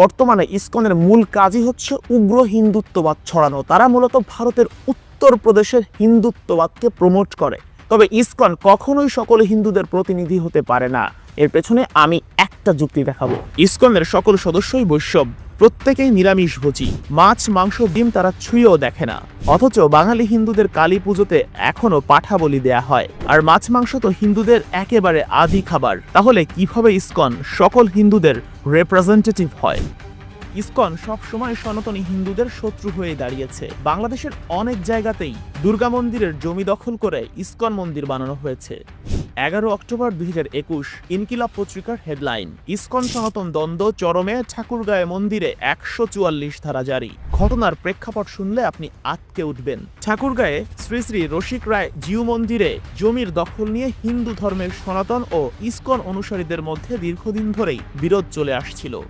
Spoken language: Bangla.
বর্তমানে ইসকনের মূল কাজই হচ্ছে উগ্র হিন্দুত্ববাদ ছড়ানো। তারা মূলত ভারতের উত্তরপ্রদেশের হিন্দুত্ববাদকে প্রমোট করে। তবে ইসকন কখনোই সকল হিন্দুদের প্রতিনিধি হতে পারে না। এর পেছনে আমি একটা যুক্তি দেখাবো। ইসকনের সকল সদস্যই বৈষ্ণব, প্রত্যেকেই নিরামিষভোজী, মাছ মাংস ডিম তারা ছুঁয়েও দেখে না। অথচ বাঙালি হিন্দুদের কালী পুজোতে এখনো পাঠা বলি দেয়া হয়, আর মাছ মাংস তো হিন্দুদের একেবারে আদি খাবার। তাহলে কিভাবে ইসকন সকল হিন্দুদের রিপ্রেজেন্টেটিভ হয়? ইসকন সবসময় সনাতনী হিন্দুদের শত্রু হয়ে দাঁড়িয়েছে। বাংলাদেশের অনেক জায়গাতেই দুর্গা মন্দিরের জমি দখল করে ইসকন মন্দির বানানো হয়েছে। 11 অক্টোবর 2021 ইনকিলাব পত্রিকার হেডলাইন, ইসকন সনাতন দ্বন্দ্ব চরমে, ঠাকুরগাঁয়ে মন্দিরে 144 ধারা জারি। ঘটনার প্রেক্ষাপট শুনলে আপনি আঁতকে উঠবেন। ঠাকুরগাঁয়ে শ্রী শ্রী রসিক রায় জিউ মন্দিরে জমির দখল নিয়ে হিন্দু ধর্মের সনাতন ও ইসকন অনুসারীদের মধ্যে দীর্ঘদিন ধরেই বিরোধ চলে আসছিল।